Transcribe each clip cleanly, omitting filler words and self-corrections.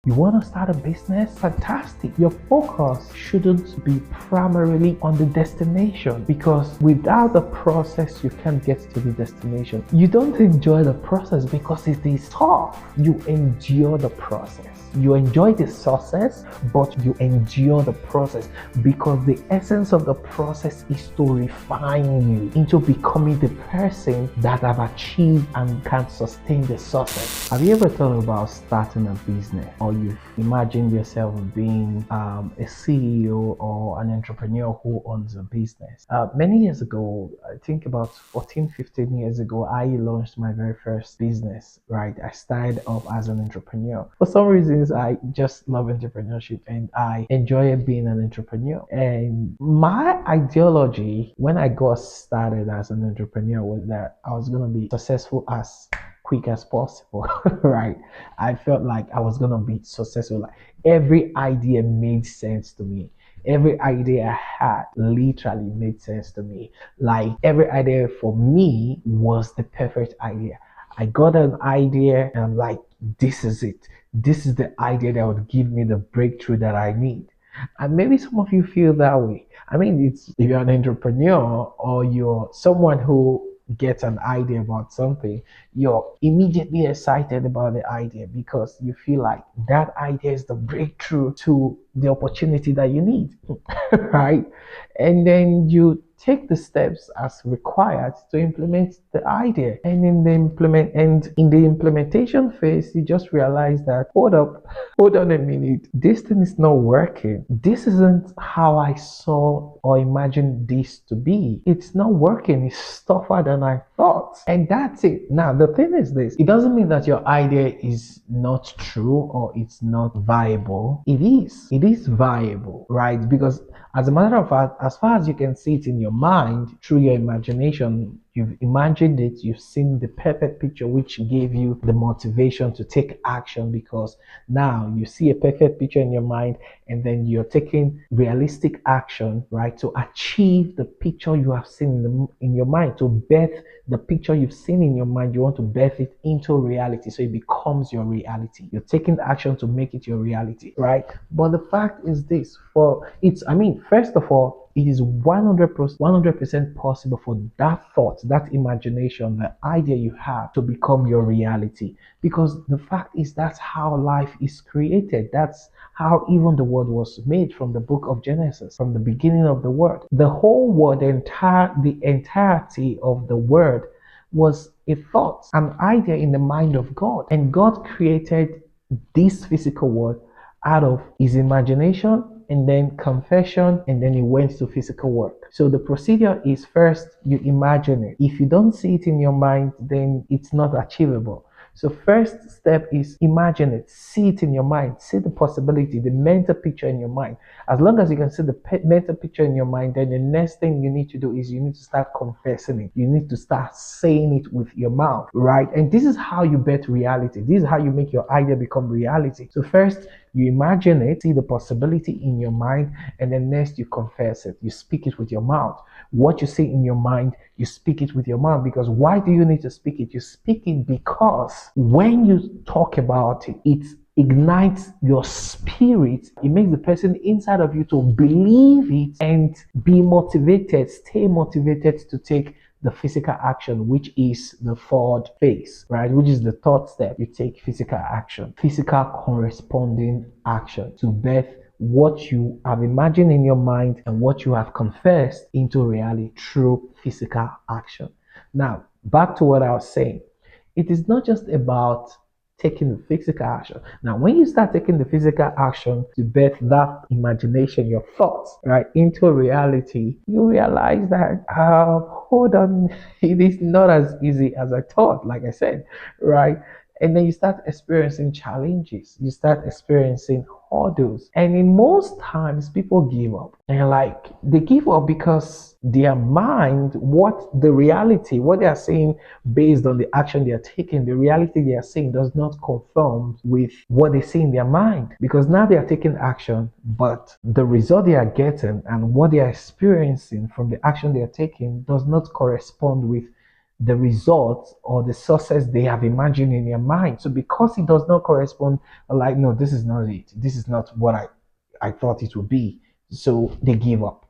You want to start a business? Fantastic. Your focus shouldn't be primarily on the destination, because without the process, you can't get to the destination. You don't enjoy the process because it is tough. You endure the process. You enjoy the success, but you endure the process because the essence of the process is to refine you into becoming the person that have achieved and can sustain the success. Have you ever thought about starting a business, or you've imagined yourself being a CEO or an entrepreneur who owns a business? Many years ago, I think about 14, 15 years ago, I launched my very first business, right? I started off as an entrepreneur. For some reasons, I just love entrepreneurship and I enjoy being an entrepreneur. And my ideology when I got started as an entrepreneur was that I was going to be successful as quick as possible, right? I felt like I was going to be successful. Like every idea made sense to me. Every idea I had literally made sense to me. Like every idea for me was the perfect idea. I got an idea and I'm like, this is it. This is the idea that would give me the breakthrough that I need. And maybe some of you feel that way. I mean, it's if you're an entrepreneur or you're someone who gets an idea about something, you're immediately excited about the idea because you feel like that idea is the breakthrough to the opportunity that you need, right? And then you take the steps as required to implement the idea. And in the implementation phase, you just realize that hold on a minute, this thing is not working. This isn't how I saw or imagined this to be. It's not working. It's tougher than I thought. And that's it. Now the thing is this, it doesn't mean that your idea is not true or it's not viable. It is viable, right? Because as a matter of fact, as far as you can see it in your mind, through your imagination, you've imagined it, you've seen the perfect picture, which gave you the motivation to take action because now you see a perfect picture in your mind and then you're taking realistic action, right, to achieve the picture you have seen in your mind, to birth the picture you've seen in your mind. You want to birth it into reality so it becomes your reality. You're taking action to make it your reality, right? But the fact is this, first of all, it is 100% possible for that thought, that imagination, the idea you have to become your reality. Because the fact is that's how life is created. That's how even the world was made from the book of Genesis, from the beginning of the world. The whole world, the entirety of the word was a thought, an idea in the mind of God. And God created this physical world out of his imagination and then confession, and then he went to physical work. So the procedure is first you imagine it. If you don't see it in your mind, then it's not achievable. So first step is imagine it, see it in your mind, see the possibility, the mental picture in your mind. As long as you can see the mental picture in your mind, then the next thing you need to do is you need to start confessing it. You need to start saying it with your mouth, right? And this is how you bet reality. This is how you make your idea become reality. So first, you imagine it, see the possibility in your mind, and then next you confess it. You speak it with your mouth. What you say in your mind, you speak it with your mouth. Because why do you need to speak it? You speak it because when you talk about it, it ignites your spirit. It makes the person inside of you to believe it and be motivated, stay motivated to take the physical action, which is the third phase, right? Which is the third step. You take physical action, physical corresponding action to birth what you have imagined in your mind and what you have confessed into reality through physical action. Now, back to what I was saying. It is not just about taking the physical action. Now, when you start taking the physical action to birth that imagination, your thoughts, right, into reality, you realize that, hold on, it is not as easy as I thought, like I said, right? And then you start experiencing challenges, you start experiencing hurdles. And in most times, people give up. And like, they give up because their mind, what they are saying based on the action they are taking, the reality they are seeing does not conform with what they see in their mind. Because now they are taking action, but the result they are getting and what they are experiencing from the action they are taking does not correspond with the results or the success they have imagined in their mind. So because it does not correspond, like, no, this is not it. This is not what I thought it would be. So they give up.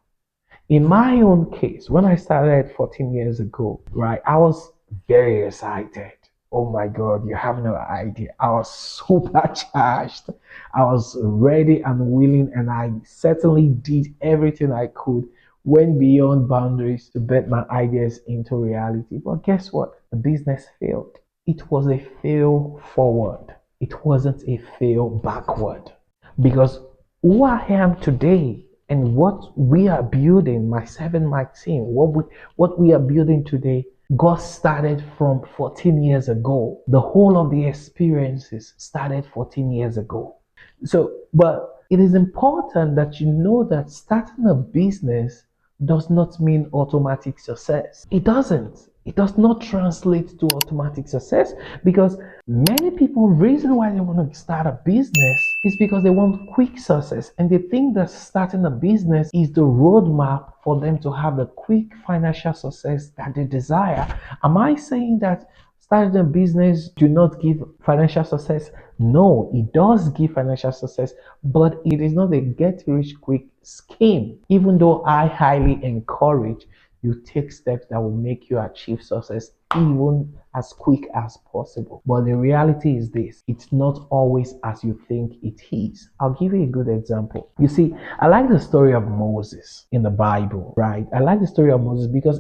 In my own case, when I started 14 years ago, right, I was very excited. Oh my God, you have no idea. I was supercharged. I was ready and willing, and I certainly did everything I could, went beyond boundaries to bet my ideas into reality. But guess what? The business failed. It was a fail forward, it wasn't a fail backward. Because who I am today and what we are building, myself and my team, what we are building today, God started from 14 years ago. The whole of the experiences started 14 years ago. So, but it is important that you know that starting a business does not mean automatic success. It doesn't. It does not translate to automatic success because many people, reason why they want to start a business is because they want quick success, and they think that starting a business is the roadmap for them to have the quick financial success that they desire. Am I saying that starting a business do not give financial success? No, it does give financial success, but it is not a get rich quick scheme. Even though I highly encourage you take steps that will make you achieve success even as quick as possible. But the reality is this, it's not always as you think it is. I'll give you a good example. You see, I like the story of Moses in the Bible, right? I like the story of Moses because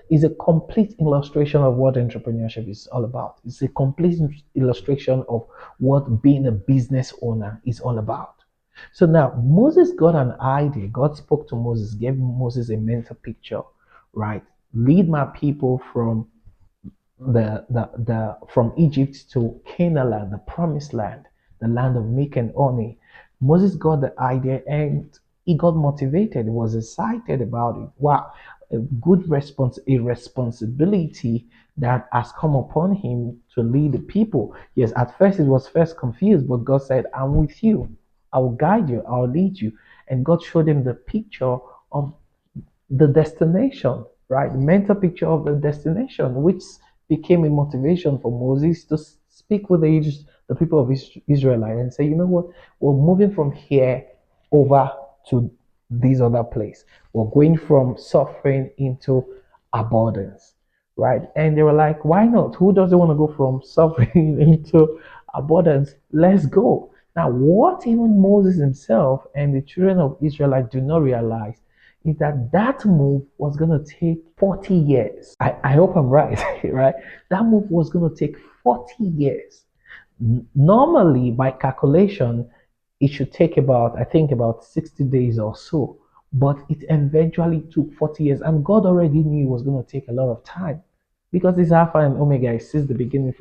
it's a complete illustration of what entrepreneurship is all about. It's a complete illustration of what being a business owner is all about. So now Moses got an idea. God spoke to Moses, gave Moses a mental picture, right? Lead my people from from Egypt to Canaan land, the promised land, the land of milk and honey. Moses got the idea and he got motivated. He was excited about it. Wow, a responsibility that has come upon him to lead the people. Yes, at first it was first confused, but God said, "I'm with you. I will guide you. I'll lead you." And God showed him the picture of the destination, right? The mental picture of the destination, which became a motivation for Moses to speak with the people of Israel and say, you know what, we're moving from here over to this other place. We're going from suffering into abundance, right? And they were like, why not? Who doesn't want to go from suffering into abundance? Let's go. Now, what even Moses himself and the children of Israel do not realize is that move was going to take 40 years. I hope I'm right, right? That move was going to take 40 years. Normally, by calculation, it should take about, I think, about 60 days or so. But it eventually took 40 years. And God already knew it was going to take a lot of time. Because it's Alpha and Omega, it sees the beginning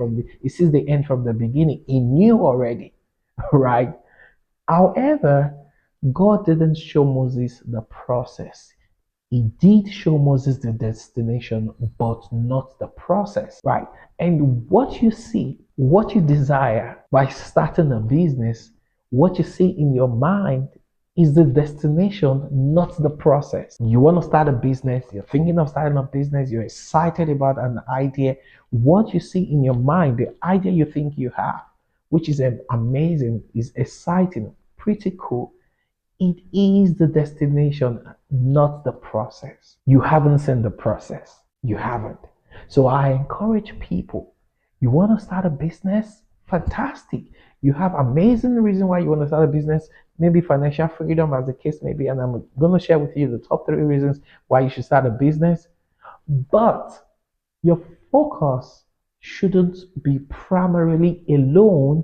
it sees the end from the beginning. He knew already, right? However, God didn't show Moses the process. He did show Moses the destination, but not the process, right? And what you see, what you desire by starting a business, what you see in your mind is the destination, not the process. You want to start a business, you're thinking of starting a business, you're excited about an idea. What you see in your mind, the idea you think you have, which is amazing, is exciting, pretty cool. It is the destination, not the process. You haven't seen the process. You haven't. So I encourage people. You want to start a business? Fantastic. You have amazing reason why you want to start a business. Maybe financial freedom, as the case may be. And I'm going to share with you the top 3 reasons why you should start a business. But your focus shouldn't be primarily alone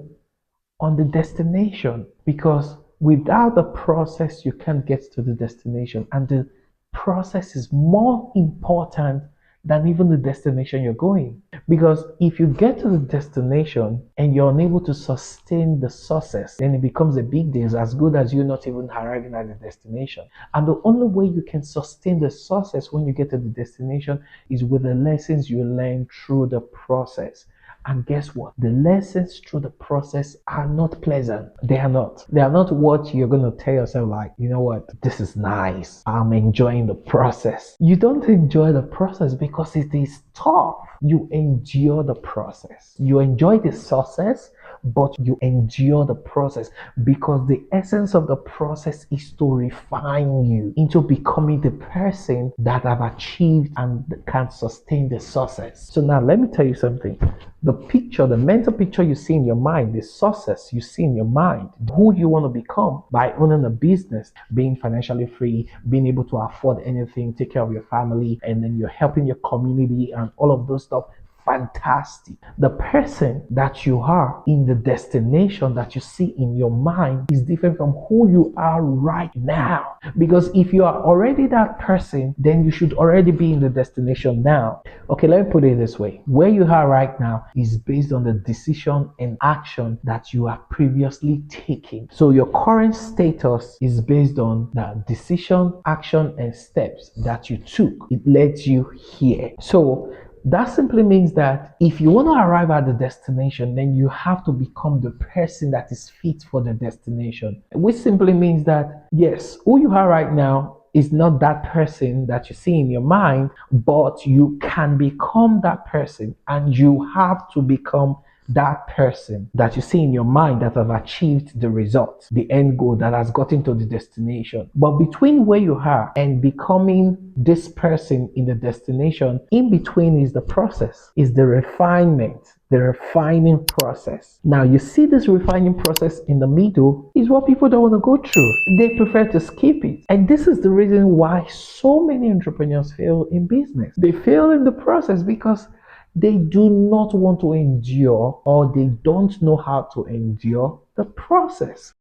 on the destination, because without the process you can't get to the destination, and the process is more important than even the destination you're going. Because if you get to the destination and you're unable to sustain the success, then it becomes a big deal. It's as good as you not even arriving at the destination. And the only way you can sustain the success when you get to the destination is with the lessons you learn through the process. And guess what? The lessons through the process are not pleasant. They are not. They are not what you're going to tell yourself, like, you know what? This is nice. I'm enjoying the process. You don't enjoy the process because it is tough. You endure the process. You enjoy the success, but you endure the process because the essence of the process is to refine you into becoming the person that have achieved and can sustain the success. So now let me tell you something. The picture, the mental picture you see in your mind, the success you see in your mind, who you want to become by owning a business, being financially free, being able to afford anything, take care of your family, and then you're helping your community and all of those stuff. Fantastic. The person that you are in the destination that you see in your mind is different from who you are right now. Because if you are already that person, then you should already be in the destination now. Okay, let me put it this way. Where you are right now is based on the decision and action that you have previously taken. So your current status is based on the decision, action, and steps that you took. It led you here. So that simply means that if you want to arrive at the destination, then you have to become the person that is fit for the destination. Which simply means that, yes, who you are right now is not that person that you see in your mind, but you can become that person, and you have to become that person that you see in your mind that have achieved the result, the end goal that has gotten to the destination. But between where you are and becoming this person in the destination, in between is the process, is the refinement, the refining process. Now, you see this refining process in the middle is what people don't want to go through. They prefer to skip it. And this is the reason why so many entrepreneurs fail in business. They fail in the process because they do not want to endure, or they don't know how to endure the process.